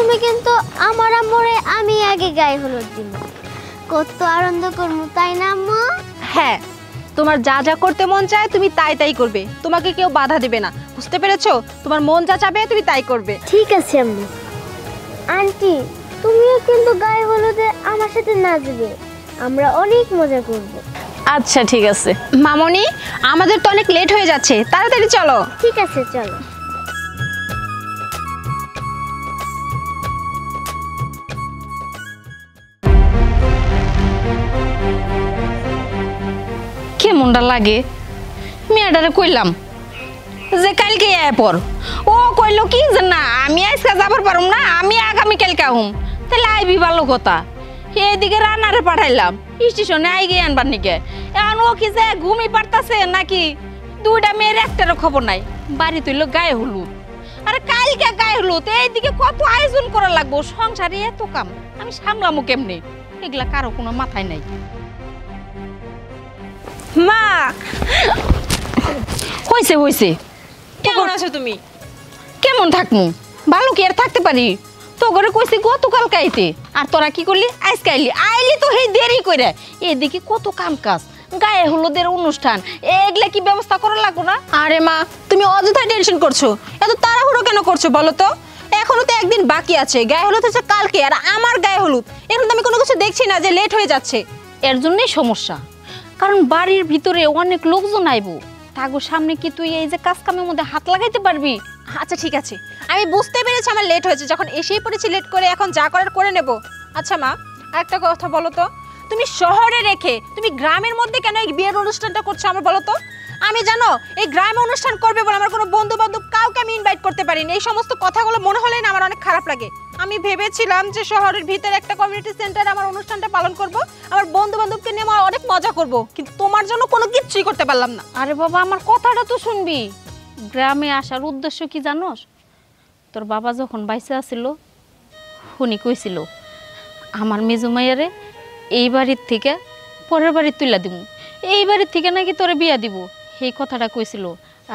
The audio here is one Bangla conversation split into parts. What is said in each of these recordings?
প্রথমে কিন্তু আমার আম্মুরে আমি আগে গায়ে হলুদ দিব। কত আনন্দ করবো, তাই না আম্মু? হ্যাঁ, তোমার যা যা করতে মন চায় তুমি তাই তাই করবে, তোমাকে কেউ বাধা দেবে না, বুঝতে পেরেছো? তোমার মন যা চাবে তুমি তাই করবে। ঠিক আছে আম্মু। আন্টি, তুমিও কিন্তু গায়ে হলুদে আমার সাথে নাচবে, আমরা অনেক মজা করব। আচ্ছা ঠিক আছে। মামনি, আমাদের তো অনেক লেট হয়ে যাচ্ছে, তাড়াতাড়ি চলো। ঠিক আছে, চলো। কেমনটা লাগে মেয়েটারে কইলাম যে কালকে আয় পর, ও কইলো কি যে না আমি আজকে যাবার পারুম না, আমি আগামী কালকে আহুম। তাহলে আইবি ভালো কথা। এদিকে রান্নারে পাঠাইলাম স্টেশনে আই গিয়ে আনবার নিকে, এখন ও কি যে ঘুমি পারতাছে নাকি দুইটা মেয়ের একটারও খবর নাই। বাড়ি তুইল গায়ে হলুদ, আরে কালকে গায়ে হলুদ, এইদিকে কত আয়োজন করা লাগবো, সংসারে এত কাম আমি সামলামু কেমনে, এগুলা কারো কোনো মাথায় নাই। মা, হইছে হইছে। কেমন আছো তুমি? কেমন থাকমু, ভালো কি আর থাকতে পারি? তো ঘরে কইছি গতকাল কাইতে, আর তোরা কি করলি আজকে আইলি, আইলি তো হেই দেরি কইরা। এদিকে কত কাম কাজ, গায়ে হলুদের অনুষ্ঠান, এগুলা কি ব্যবস্থা করা লাগবো না? আরে মা, তুমি অযথা টেনশন করছো, এত তাড়াহুড়ো কেন করছো বলো তো? এখনো তো একদিন বাকি আছে, গায়ে হলুদ হচ্ছে কালকে, আর আমার গায়ে হলুদ এখন তো আমি কোনো কিছু দেখছি না যে লেট হয়ে যাচ্ছে। এর জন্যই সমস্যা, কারণ বাড়ির ভিতরে অনেক লোকজন আইবো, তাগো সামনে কি তুই এই যে কাজ কামের মধ্যে হাত লাগাইতে পারবি? আচ্ছা ঠিক আছে, আমি বুঝতে পেরেছি আমার লেট হয়েছে, যখন এসেই পড়েছি লেট করে, এখন যা করার করে নেব। আচ্ছা মা, আরেকটা কথা বলো তো, তুমি শহরে রেখে তুমি গ্রামের মধ্যে কেন এই বিয়ের অনুষ্ঠানটা করছো আমার বলো তো? আমি জানো এই গ্রামে অনুষ্ঠান করবে বলে আমার কোনো বন্ধু বান্ধব কাউকে আমি ইনভাইট করতে পারিনি। এই সমস্ত কথাগুলো মনে হলেই না আমার অনেক খারাপ লাগে। আমি ভেবেছিলাম যে শহরের ভিতরে একটা কমিউনিটি সেন্টারে আমার অনুষ্ঠানটা পালন করব, আমার বন্ধু বান্ধবকে নিয়ে আমার অনেক মজা করব, কিন্তু তোমার জন্য কোনো কিছুই করতে পারলাম না। আরে বাবা, আমার কথাটা তো শুনবি। গ্রামে আসার উদ্দেশ্য কি জানোস? তোর বাবা যখন বাইসে আছিল উনি কইছিল আমার মেজু মাইয়ারে এই বাড়ির থেকে পরের বাড়ির তুইলা দিব, এই বাড়ির থেকে নাকি তোরে বিয়া দিব, এই কথাটা কইছিল।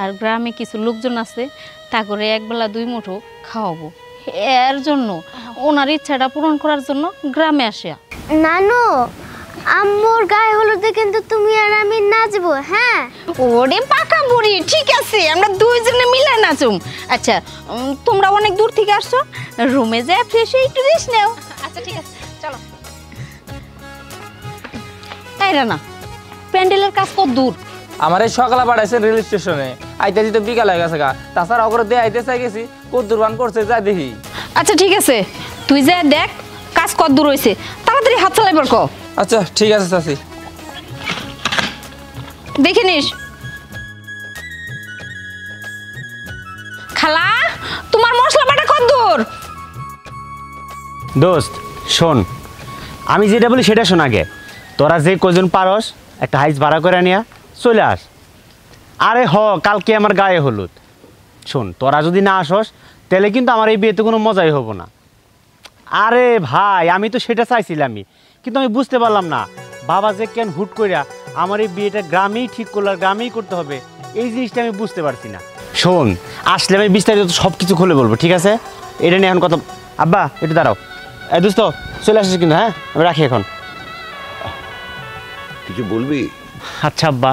আর গ্রামে কিছু লোকজন আছে, তা করে একবেলা দুই মুঠো খাওয়াবো, এর জন্য ওনার ইচ্ছাটা পূরণ করার জন্য গ্রামে আসে। নানু, আম্মুর গায়ে হলুদে কিন্তু তুমি আর আমি নাচবো। হ্যাঁ ওরে পাকা বুড়ি, ঠিক আছে আমরা দুইজনে মিলে নাচুম। আচ্ছা তোমরা অনেক দূর থেকে আসছো, রুমে যায় ফ্রেশ হয়ে একটু রেস্ট নাও। আচ্ছা ঠিক আছে, চলো। তাই না, প্যান্ডেলের কাজ কত দূর? আমার এই সকালে পাঠাইছে রেল স্টেশনে, আইতে দিতে বিকাল হয়ে গেছে গা, তাছাড়া অগ্র দিয়ে আইতে চাই গেছি, কত দূরবান করছে যা দেখি। আচ্ছা ঠিক আছে, তুই যা দেখ কাজ কত দূর হয়েছে, তাড়াতাড়ি হাত চালাইবার ক। আচ্ছা ঠিক আছে চাচি, দেখে নিস। খালা, তোমার মশলা বাটা কত দূর? দোস্ত শোন, আমি যেটা বলি সেটা শোন আগে। তোরা যে কজন পারস একটা হাইস ভাড়া করে নিয়া চলে আস। আরে কালকে আমার গায়ে হলুদ। শোন, তোরা যদি না আসস তাহলে কিন্তু আমার এই বিয়েতে কোনো মজাই হবো না। আরে ভাই, আমি তো সেটা চাইছিলামই, কিন্তু আমি বুঝতে পারলাম না বাবা যে কেন হুট কইরা আমার এই বিয়েটা গ্রামেই ঠিক করলো, আর গ্রামেই করতে হবে, এই জিনিসটা আমি বুঝতে পারছি না। শোন, আসলে আমি বিস্তারিত সব কিছু খুলে বলবো, ঠিক আছে? এটা নিয়ে এখন কত। আব্বা একটু দাঁড়াও, এই দোস্ত চলে আসিস কিন্তু। হ্যাঁ, আমি রাখি এখন। কিছু বলবি? আচ্ছা আব্বা,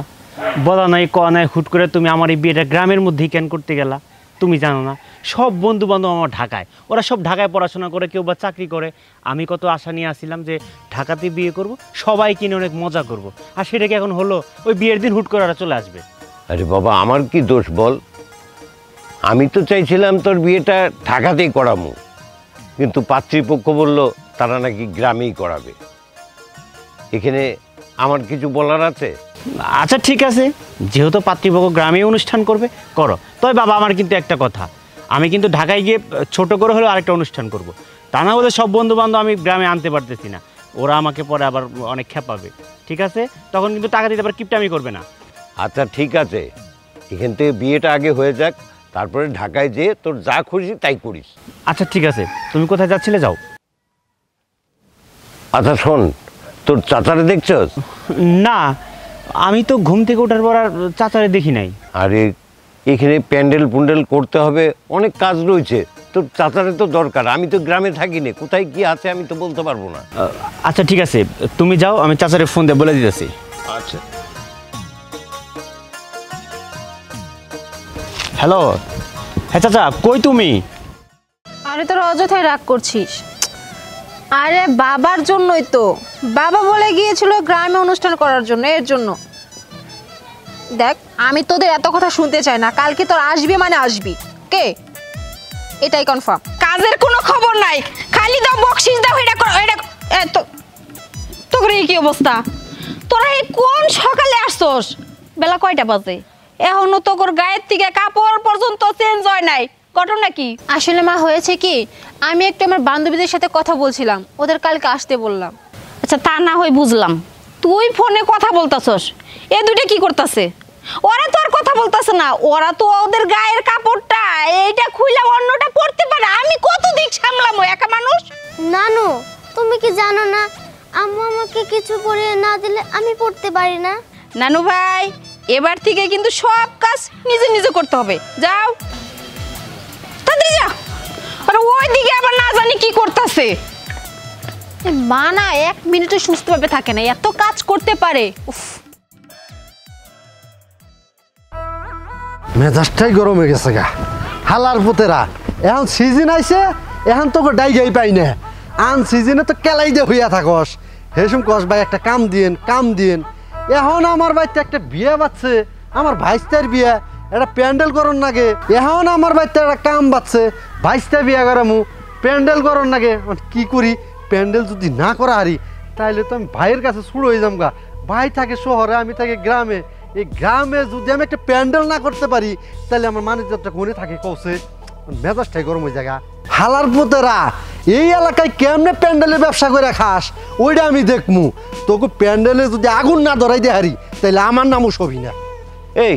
বলা নাই ক নাই, হুট করে তুমি আমার এই বিয়েটা গ্রামের মধ্যেই কেন করতে গেলা? তুমি জানো না সব বন্ধু বান্ধব আমার ঢাকায়, ওরা সব ঢাকায় পড়াশোনা করে, কেউ বা চাকরি করে। আমি কত আশা নিয়ে আসছিলাম যে ঢাকাতে বিয়ে করব, সবাই কিনে অনেক মজা করব, আর সেটা কি এখন হলো? ওই বিয়ের দিন হুট করে ওরা চলে আসবে। আরে বাবা, আমার কি দোষ বল? আমি তো চাইছিলাম তোর বিয়েটা ঢাকাতেই করাবো, কিন্তু পাত্রীপক্ষ বলল তারা নাকি গ্রামেই করাবে। এখানে আমার কিছু বলার আছে? আচ্ছা ঠিক আছে, যেহেতু পাত্রীপক্ষ গ্রামে অনুষ্ঠান করবে করো। তবে বাবা, আমার কিন্তু একটা কথা, আমি কিন্তু ঢাকায় গিয়ে ছোট করে হলেও আরেকটা অনুষ্ঠান করব। তা না হলে সব বন্ধু বান্ধব আমি গ্রামে আনতে পারতেছি না, ওরা আমাকে পরে আবার অনেক খেপাবে। ঠিক আছে, তখন কিন্তু টাকা দিতে আবার কিপটামি করবে না। আচ্ছা ঠিক আছে, এখান থেকে বিয়েটা আগে হয়ে যাক, তারপরে ঢাকায় যেয়ে তোর যা খুশি তাই করিস। আচ্ছা ঠিক আছে, তুমি কোথায় যাচ্ছিলে যাও। আচ্ছা শোন, তোর চাচারে দেখছস? না, আমি তো ঘুম থেকে ওঠার পর আর চাচারে দেখি নাই। আরে এখানে প্যান্ডেল পুন্ডেল করতে হবে, অনেক কাজ রয়েছে, তো তোর চাচারে তো দরকার, আমি তো গ্রামে থাকি না, কোথায় কি আছে আমি তো বলতে পারবো না। আচ্ছা ঠিক আছে, তুমি যাও, আমি চাচারে ফোন দিয়ে বলে দিতেছি। আচ্ছা। হ্যালো, হ্যাঁ চাচা, কই তুমি? আরে তোর অযথাই রাগ করছিস। আরে বাবার জন্যই তো, বাবা বলে গিয়েছিল গ্রামে অনুষ্ঠান করার জন্য, এর জন্য। দেখ আমি তোদের এত কথা শুনতে চাই না, কালকে তোর আসবি মানে আসবি, কে এটাই কনফার্ম। কাজের কোনো খবর নাই, খালি দাও বকশিস দাও, এটা করো এটা এত তোর এই কি অবস্থা? তোরা এই কোন সকালে আসছস? বেলা কয়টা বাজে? এখনো তোর গায়ের থেকে কাপড় পর্যন্ত চেঞ্জ হয় নাই, ঘটনা কি? আসলে মা হয়েছে কি, আমি একটু আমার বান্ধবীদের সাথে কথা বলছিলাম, ওদের কালকে আসতে বললাম। আচ্ছা তা না হয় বুঝলাম, তুই ফোনে কথা বলতাছস, এ দুইটা কি করতেছে? ওরা তো আর কথা বলতেছে না, ওরা তো ওদের গায়ের কাপড়টা এইটা খুইলা অন্যটা পরতে পারে। আমি কত দিক সামলামো একা মানুষ? নানু তুমি কি জানো না, আম্মু আমাকে কিছু পরিয়ে না দিলে আমি পড়তে পারি না। নানু ভাই, এবার থেকে কিন্তু সব কাজ নিজে নিজে করতে হবে। যাও তাড়াতাড়ি যা। আরে ওই দিকে আবার না জানি কি করতেছে। মা না এক মিনিটে সুস্থভাবে থাকে না, এত কাজ করতে পারে। উফ, মেজাজটাই গরম হয়ে গেছে গা। হালার পুতেরা এখন সিজন আইছে, এখন তোকে ডাইগাই পাই না। আন সিজনে তো কেলাই দিয়ে হইয়া থাকস, হেসুম কস ভাই একটা কাম দিন কাম দিন। এখন আমার বাড়িতে একটা বিয়ে বাচ্ছে, আমার ভাইস্তার বিয়ে, একটা প্যান্ডেল করন নাগে। এখন আমার বাড়িতে একটা কাম বাচ্ছে, ভাইস্তা বিয়ে করামু, প্যান্ডেল করন নাগে। কি করি, প্যান্ডেল যদি না করা হারি তাহলে তো আমি ভাইয়ের কাছে শুরু হয়ে যাম গা। ভাই থাকে শহরে, আমি থাকি গ্রামে। এই গ্রামে যদি আমি একটা প্যান্ডেল না করতে পারি তাহলে আমার মানুষটা কোনে থাকে কৌছে। মেজাজটাই গরম হয়ে জায়গা। হালার পুতেরা এই এলাকায় কেমনে প্যান্ডেলের ব্যবসা করে খাস ওইটা আমি দেখমু। তোকে প্যান্ডেলে যদি আগুন না ধরাই দে হারি তাহলে আমার নামও সবই না। এই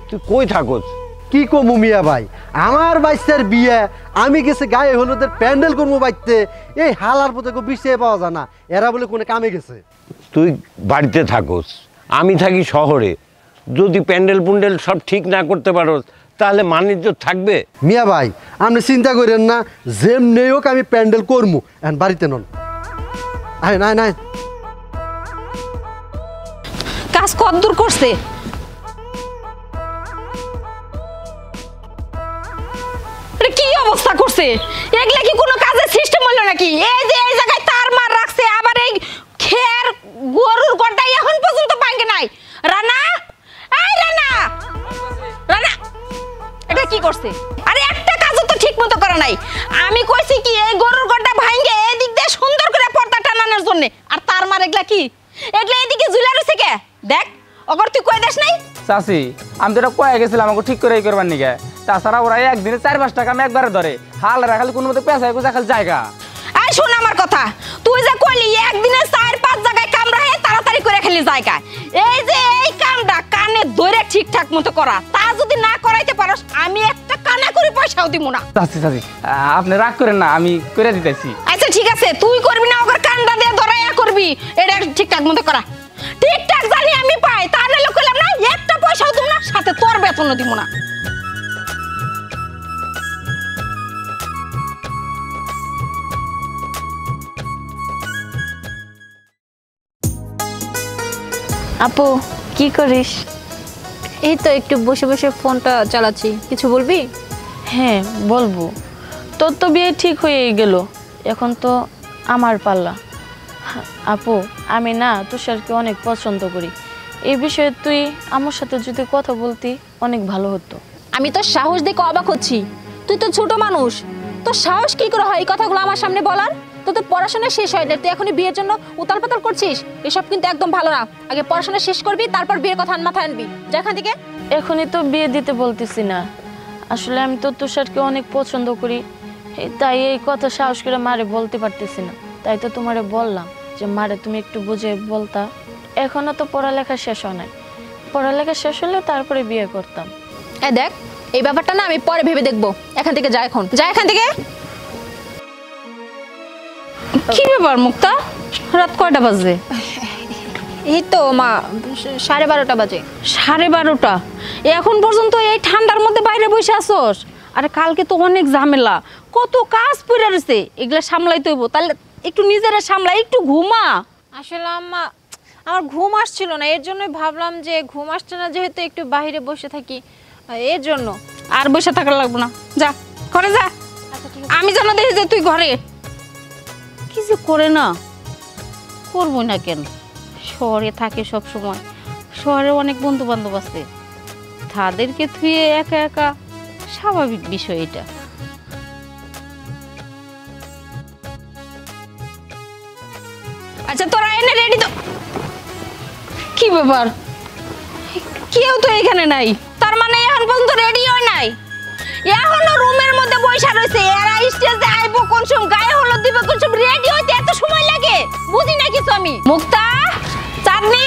তুই কই থাকস? কি কমু মিয়া ভাই, আমার বাইসের বিয়ে, আমি গেছে গায়ে হলুদের প্যান্ডেল করবো বাইতে। এই হালার পথে বিষয়ে পাওয়া যায় না, এরা বলে কোনে কামে গেছে। তুই বাড়িতে থাকস, আমি থাকি শহরে। যদি প্যান্ডেল পুন্ডেল সব ঠিক না করতে পারোস তাহলে মানিজ্য থাকবে? মিয়া ভাই আপনি চিন্তা করেন না, যেমনি হোক আমি প্যান্ডেল করবো। এখন বাড়িতে নন, আয় নাই নাই। কাজ কতদূর করছে? কি অবস্থা করছে? এগুলা কি কোনো কাজের সিস্টেম হলো নাকি? এই যে এই জায়গায় তার মার রাখছে, আবার এই খের গরুর গড়াই এখন পর্যন্ত ভাঙে নাই। রানা, এই রানা, রানা, এটা কি করছে? আরে একটা কাজও তো ঠিক মতো করা নাই। আমি কইছি কি এই গরুর গড়টা ভাঙে এদিক দিয়ে সুন্দর করে পর্দা টানানোর জন্য, আর তার মার এগুলা কি? এগুলা এদিকে ঝুলা রয়েছে কে? দেখ অগর তুই কই দেশ নাই? চাচি আমি তো এটা কয়ে গেছিলাম আমাকে ঠিক করে করবার নিকে। তাছাড়া ওরা একদিনে 4-5 টাকা আমি একবারে ধরে হাল রাখালি কোনো মতো পেঁচায় কোচা খালি জায়গা। এই শোন আমার কথা, তুই যে কইলি একদিনে 4-5 জায়গায় কামড়া হয়ে তাড়াতাড়ি করে খেলি জায়গা। এই যে এই কামটা কানে ধরে ঠিকঠাক মতো করা, তা যদি না করাইতে পারস আমি একটা কানা করে পয়সাও দিব না। চাচি চাচি আপনি রাগ করেন না, আমি করে দিতেছি। আচ্ছা ঠিক আছে, তুই করবি না, ওর কানটা দিয়ে ধরাইয়া করবি, এটা ঠিকঠাক মতো করা। ঠিকঠাক জানি আমি পাই, তা নাহলে কইলাম না একটা পয়সাও দিব না, সাথে তোর বেতনও দিব না। আপু কি করিস? এই তো একটু বসে বসে ফোনটা চালাচ্ছি। কিছু বলবি? হ্যাঁ বলবো। তোর তো বিয়ে ঠিক হয়ে গেল, এখন তো আমার পাল্লা। আপু আমি না তুষারকে অনেক পছন্দ করি, এই বিষয়ে তুই আমার সাথে যদি কথা বলতি অনেক ভালো হতো। আমি তো সাহস দেখে অবাক হচ্ছি, তুই তো ছোট মানুষ, তোর সাহস কি করে হয় এই কথাগুলো আমার সামনে বলার? তোর পড়াশোনা শেষ হয় না, তুই এখনই বিয়ের জন্য উতাল পাতাল করছিস। এসব কিন্তু একদম ভালো না। আগে পড়াশোনা শেষ করবি, তারপর বিয়ের কথা মাথায় আনবি। যেখান থেকে এখনই তো বিয়ে দিতে বলতেছি না, আসলে আমি তো তুষারকে অনেক পছন্দ করি, তাই এই কথা সাহস করে মারে বলতে পারতেছি না। তাই তো তোমারে বললাম যে মারে তুমি একটু বুঝে বলতা। এখনো তো পড়ালেখা শেষ হয় নাই, পড়ালেখা শেষ হলে তারপরে বিয়ে করতাম। এই দেখ, এই ব্যাপারটা না আমি পরে ভেবে দেখবো। এখান থেকে যা, এখন যা এখান থেকে। কি ব্যাপার মুক্তা, রাত কয়টা বাজে? এই তো মা 12:30 বাজে। 12:30? এখন পর্যন্ত এই ঠান্ডার মধ্যে বাইরে বসে আসোস? আরে কালকে তো অনেক ঝামেলা, কত কাজ পড়ে রয়েছে, এগুলা সামলাইতে হইব। তাহলে একটু নিজেরা সামলাই, একটু ঘুমা। আসলে আম্মা আমার ঘুম আসছিল না, এর জন্যই ভাবলাম যে ঘুম আসছে না যেহেতু একটু বাইরে বসে থাকি, এর জন্য। আর বসে থাকা লাগবে না, যা ঘরে যা। আচ্ছা ঠিক আমি যেন দেখি যে তুই ঘরে কি যে করে না, করবো না কেন, শহরে থাকে সব সময়, শহরে অনেক বন্ধু বান্ধব আছে, তাদেরকে থুয়ে একা একা স্বাভাবিক বিষয় এটা। আচ্ছা তোরা এনে রেডি তো। কি ব্যাপার, কেউ তো এখানে নাই, তার মানে এখন পর্যন্ত রেডি হয় নাই, এখনো রুমের মধ্যে বসে রয়েছে। এরা স্টেজে আইবো কোন সময়, গায়ে হলুদ দিবে কোন সময়, রেডি হইতে এত সময় লাগে, বুঝি না কিছু আমি। মুক্তা, চাঁদনি।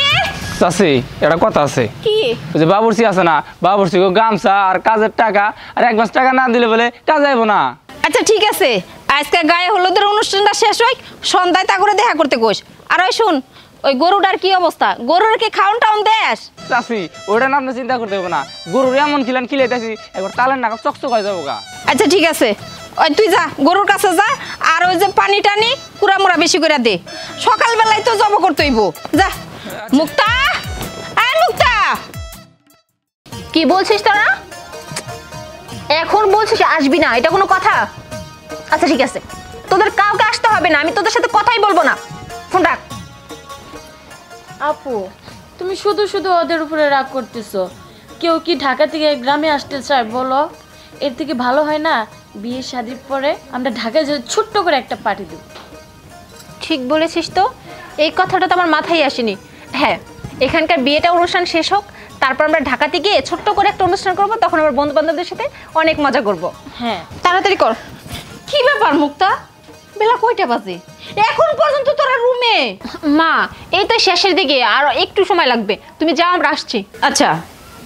চাচি এটা কথা আছে, কি? ওই যে বাবুর্চি আছে না, বাবুর্চি গামছা আর কাজের টাকা, আর অ্যাডভান্স টাকা না দিলে বলে কাজ আইবো না। আচ্ছা ঠিক আছে, আজকে গায়ে হলুদের অনুষ্ঠানটা শেষ হয়, সন্ধ্যায় তা করে দেখা করতে কোস। আর ওই শুন, ওই গরুটার কি অবস্থা, গরুর কি খাওন টাউন দেশ? চাচি ওটা না আপনি চিন্তা করতে হবে না, গরুর এমন খিলান খিলাইতেছি একবার তালের নাকা চকচক হয়ে যাবো গা। আচ্ছা ঠিক আছে, ওই তুই যা গরুর কাছে যা, আর ওই যে পানি টানি কুড়া মুড়া বেশি করে দে, সকালবেলায় তো জব করতে হইব, যা। মুক্তা, আয় মুক্তা। কি বলছিস তোরা? এখন বলছিস আসবি না, এটা কোনো কথা? আচ্ছা ঠিক আছে, তোদের কাউকে আসতে হবে না, আমি তোদের সাথে কথাই বলবো না, ফোন রাখ। আপু তুমি শুধু শুধু ওদের উপরে রাগ করতেছো। কেউ কি ঢাকা থেকে গ্রামে আসতে চায় বলো? এর থেকে ভালো হয় না বিয়ে শাদির পরে আমরা ঢাকায় যে ছোট্ট করে একটা পার্টি দেব। ঠিক বলেছিস তো, এই কথাটা তো আমার মাথায় আসেনি। হ্যাঁ, এখানকার বিয়েটা অনুষ্ঠান শেষ হোক, তারপর আমরা ঢাকাতে গিয়ে ছোট্ট করে একটা অনুষ্ঠান করব, তখন আমার বন্ধু বান্ধবদের সাথে অনেক মজা করব। হ্যাঁ তাড়াতাড়ি কর। কি ব্যাপার মুক্তা, বেলা কয়টা বাজে, এখন পর্যন্ত তোরা রুমে? মা এই তো শেষের দিকে, আর একটু সময় লাগবে, তুমি যাও আমরা আসছি। আচ্ছা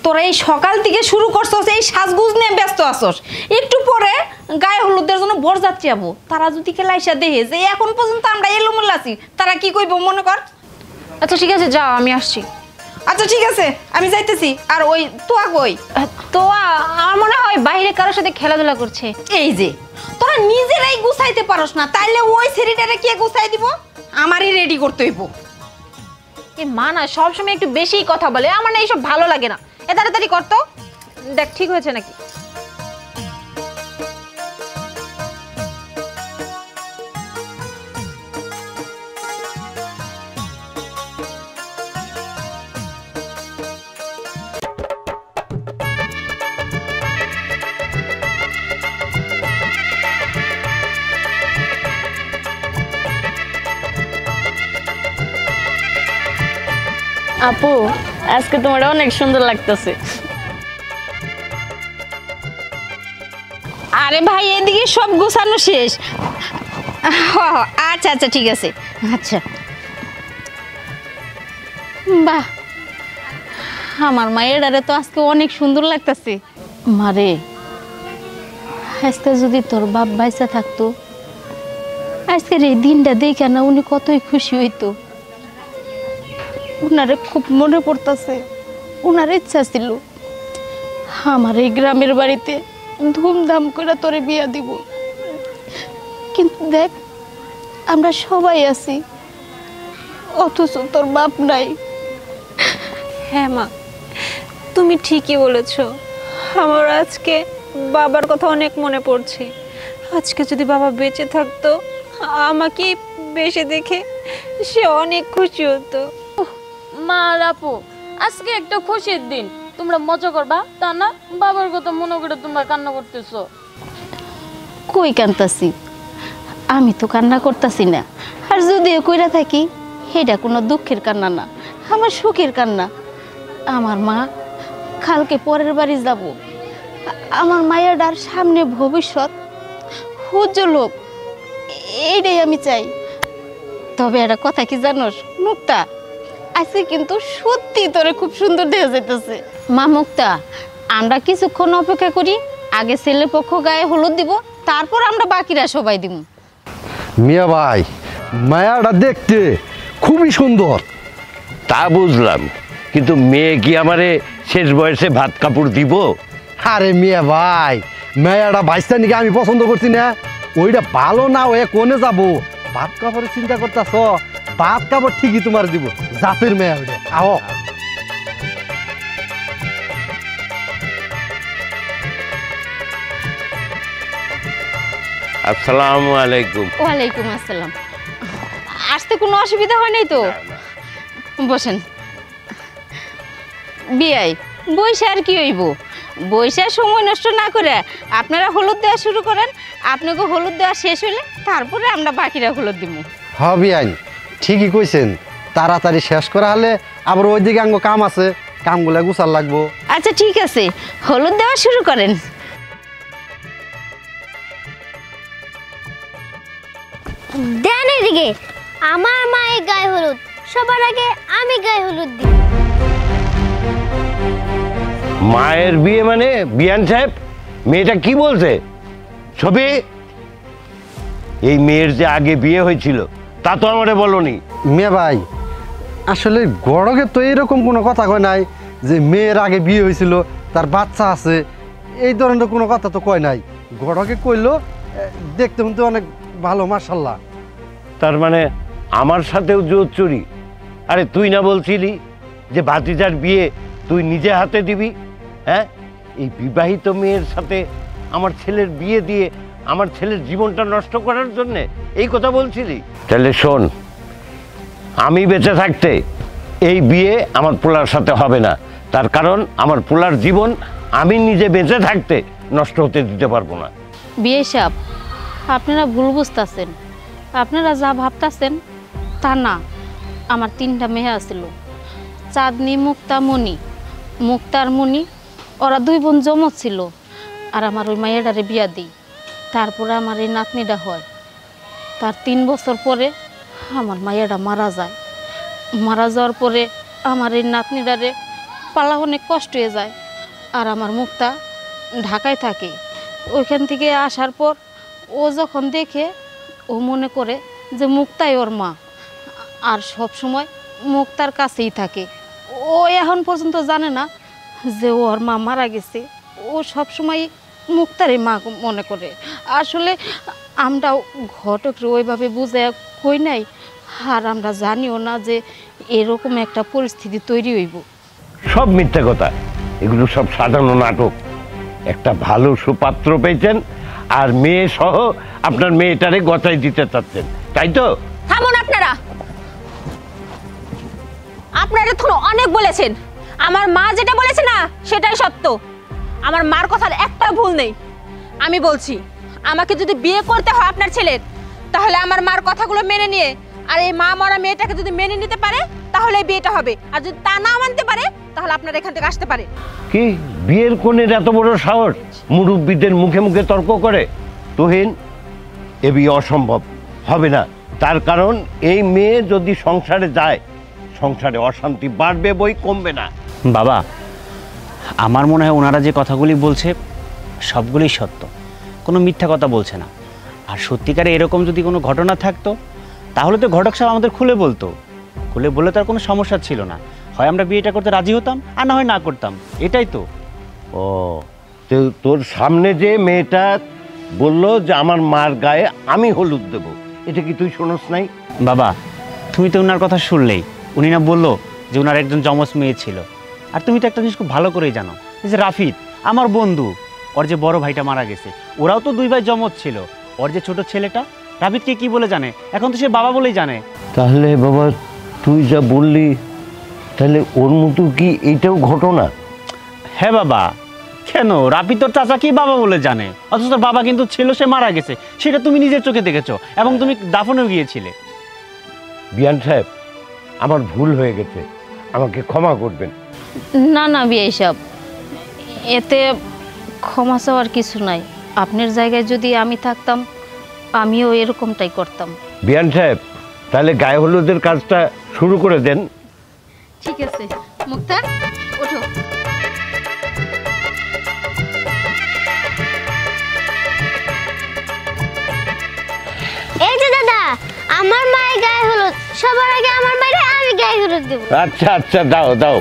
তোরা এই সকাল থেকে শুরু করছস, এই সাজগুজ নিয়ে ব্যস্ত আসস, একটু পরে গায়ে হলুদের জন্য বরযাত্রী যাবো, তারা যদি খেলাইসা দেখে যে এখন পর্যন্ত আমরা এলোমেলো আছি, তারা কি কইব মনে কর। আচ্ছা ঠিক আছে, যাও আমি আসছি। আচ্ছা ঠিক আছে, আমি যাইতেছি। আর ওই তোয়া কই? তো আমার মনে হয় বাইরে কারোর সাথে খেলাধুলা করছে। এই যে তোরা নিজেরাই গুছাইতে পারস না, তাইলে ওই ছেলেটারে কে গুছাই দিব? আমারই রেডি করতে হইব। এ মা না সবসময় একটু বেশিই কথা বলে, আমার না এইসব ভালো লাগে না। এ তাড়াতাড়ি কর তো, দেখ ঠিক হয়েছে নাকি। আপু আজকে তোমার অনেক সুন্দর লাগতেছে। আরে ভাই এদিকে সব গোছানো শেষ। আচ্ছা আচ্ছা ঠিক আছে। আচ্ছা বাহ, আমার মায়েরারে তো আজকে অনেক সুন্দর লাগতেছে। মারে, আজকে যদি তোর বাপ বাইসা থাকতো, আজকের এই দিনটা দেখে না উনি কতই খুশি হইতো। উনারে খুব মনে পড়তেছে, উনার ইচ্ছা ছিল আমার এই গ্রামের বাড়িতে ধুমধাম করে তোরে বিয়া দিব, কিন্তু দেখ আমরা সবাই আছি, অথচ তোর বাপ নাই। হ্যাঁ মা, তুমি ঠিকই বলেছো, আমার আজকে বাবার কথা অনেক মনে পড়ছে। আজকে যদি বাবা বেঁচে থাকতো, আমাকে বেঁচে দেখে সে অনেক খুশি হতো। মা আর আপু আজকে একটা খুশির দিন, তোমরা মজা করবা তা না বাবার কথা মনে করে তোমরা কান্না করতেছো। কই কান্তাছি, আমি তো কান্না করতেছি না। আর যদিও কইরা থাকি, এটা কোনো দুঃখের কান্না না, আমার সুখের কান্না। আমার মা কালকে পরের বাড়ি যাব, আমার মায়ের সামনে ভবিষ্যৎ উজ্জ্বল হোক, এইটাই আমি চাই। তবে একটা কথা কি জানোস মুক্তা, আজকে কিন্তু সত্যি তোরে খুব সুন্দর দেখা যাইতেছে। মা মুক্তা, আমরা কিছুক্ষণ অপেক্ষা করি, আগে ছেলে পক্ষ গায়ে হলুদ দিব, তারপর আমরা বাকিরা সবাই দিব। মিয়া ভাই, মায়াটা দেখতে খুবই সুন্দর। তা বুঝলাম, কিন্তু মেয়ে কি আমারে শেষ বয়সে ভাত কাপড় দিব? আরে মিয়া ভাই, মেয়েটা বাইশটা নাকি আমি পছন্দ করছি না, ওইটা ভালো না হয়ে কোনে যাবো? ভাত কাপড়ের চিন্তা করতেছ? ভাত কাপড় ঠিকই তোমার দিব, জাতের মেয়ে ওইটা। আও আসসালামু আলাইকুম। ওয়ালাইকুম আসসালাম। আসতে কোনো অসুবিধা হয় নাই তো? বসেন। বিয়াই বইসা আর কি হইব, বইসা সময় নষ্ট না করে আপনারা হলুদ দেওয়া শুরু করেন। আপনাকে হলুদ দেওয়া শেষ হলে তারপরে আমরা বাকিরা হলুদ দিব। হবি আইন ঠিকই কইছেন, তাড়াতাড়ি শেষ করা হলে আবার ওইদিকে আঙ্গ কাম আছে, কামগুলা গুছাল লাগবো। আচ্ছা ঠিক আছে, হলুদ দেওয়া শুরু করেন। দেন এদিকে, আমার মায়ের গায়ে হলুদ, সবার আগে আমি গায়ে হলুদ দিই। মায়ের বিয়ে মানে? বিয়ান সাহেব, মেয়েটা কি বলছে? ছবি, এই মেয়ের যে আগে বিয়ে হয়েছিল তা তো আমারে বলনি। মেয়ে ভাই, আসলে গড়কে তো এরকম কোনো কথা কয় নাই যে মেয়ের আগে বিয়ে হয়েছিল, তার বাচ্চা আছে, এই ধরনের কোনো কথা তো কয় নাই। গড়কে কইলো দেখতে শুনতে অনেক ভালো, মাশাল্লাহ। তার মানে আমার সাথেও জোর চুরি? আরে তুই না বলছিলি যে ভাতিজার বিয়ে তুই নিজে হাতে দিবি? হ্যাঁ, এই বিবাহিত মেয়ের সাথে আমার ছেলের বিয়ে দিয়ে আমার ছেলের জীবনটা নষ্ট করার জন্যে এই কথা বলছিলি? তাহলে শোন, আমি বেঁচে থাকতে এই বিয়ে আমার পোলার সাথে হবে না। তার কারণ আমার পোলার জীবন আমি নিজে বেঁচে থাকতে নষ্ট হতে দিতে পারবো না। বিয়ে সাহেব, আপনারা ভুল বুঝতেছেন। আপনারা যা ভাবতেছেন তা না। আমার 3টা মেয়ে আছিল, চাঁদনি, মুক্তা, মণি। মুক্তার মণি ওরা 2 বোন জমজ ছিল, আর আমার ওই মায়েরারে বিয়া দিই। তারপরে আমার এই নাতনিটা হয়। তার 3 বছর পরে আমার মায়েরা মারা যায়। মারা যাওয়ার পরে আমার এই নাতনিটারে পালা অনেক কষ্ট হয়ে যায়। আর আমার মুক্তা ঢাকায় থাকে। ওইখান থেকে আসার পর ও যখন দেখে, ও মনে করে যে মুক্তাই ওর মা, আর সব সময় মুক্তার কাছেই থাকে। ও এখন পর্যন্ত জানে না যে ওর মা মারা গেছে। ও সব সময় মুক্তারই মা মনে করে। আসলে আমরা ঘটকরে ওইভাবে বুঝে কই নাই, আর আমরা জানিও না যে এরকম একটা পরিস্থিতি তৈরি হইব। সব মিথ্যা কথা, এগুলো সব সাজানো নাটক। একটা ভালো সুপাত্র পেয়েছেন আর মেয়ে সহ আপনার মেয়েটারে গচাই দিতে চাচ্ছেন, তাই তো? থামুন আপনারা। আপনারা তো অনেক বলেছেন, আমার মা যেটা বলেছে না সেটাই সত্য। আমার মার কথার একটা ভুল নেই। আমি বলছি, আমাকে যদি বিয়ে করতে হয় আপনার ছেলের, তাহলে আমার মার কথাগুলো মেনে নিয়ে, আর এই মা মরা মেয়েটাকে যদি মেনে নিতে পারে তাহলে বিয়েটা হবে। আর যদি তা না মানতে পারে তাহলে আপনারা এখান থেকে আসতে পারে। কি বিয়ের কোণের এত বড় সাহস? মুরব্বীদের মুখে মুখে তর্ক করে? তুহিন, এ বিয়ে অসম্ভব, হবে না। তার কারণ এই মেয়ে যদি সংসারে যায়, সংসারে অশান্তি বাড়বে বই কমবে না। বাবা, আমার মনে হয় ওনারা যে কথাগুলি বলছে সবগুলোই সত্য, কোনো মিথ্যা কথা বলছে না। আর সত্যিকারে এরকম যদি কোনো ঘটনা থাকতো তাহলে তো ঘটক সাহেব আমাদের খুলে বলতো। খুলে বলে তার কোনো সমস্যা ছিল না। হয় আমরা বিয়েটা করতে রাজি হতাম, আর না হয় না করতাম, এটাই তো। ও, তো তোর সামনে যে মেয়েটা বললো যে আমার মার গায়ে আমি হলুদ দেবো, এটা কি তুই শোনস নাই? বাবা, তুমি তো ওনার কথা শুনলেই। উনি না বললো যে ওনার একজন যমজ মেয়ে ছিল। আর তুমি তো একটা জিনিস খুব ভালো করেই জানো, যে রাফিদ আমার বন্ধু, ওর যে বড় ভাইটা মারা গেছে, ওরাও তো 2 ভাই যমজ ছিল। ওর যে ছোট ছেলেটা রাফিদকে কি বলে জানে? এখন তো সে বাবা বলেই জানে। তাহলে বাবা, তুই যা বললি, তাহলে ওর মতো কি এইটাও ঘটনা? হ্যাঁ বাবা, কেন? রাফিদ তোর চাচাকেই বাবা বলে জানে, অথচ তোর বাবা কিন্তু ছিল, সে মারা গেছে। সেটা তুমি নিজের চোখে দেখেছো, এবং তুমি দাফনেও গিয়েছিলে। বিয়ান সাহেব, আমার ভুল হয়ে গেছে, আমাকে ক্ষমা করবেন। না না বিয়ে সাহেব, এতে ক্ষমা চাওয়ার কিছু নাই। আপনার জায়গায় যদি আমি থাকতাম, আমিও এরকমটাই করতাম। বিয়ান সাহেব, তাহলে গায়ে হলুদের কাজটা শুরু করে দেন। ঠিক আছে মুক্তার, ওঠো। এই যে দাদা, আমার মায়ের গায়ে হলুদ, সবার আগে আমার মায়ের আমি গায়ে হলুদ দেব। আচ্ছা আচ্ছা, দাও দাও।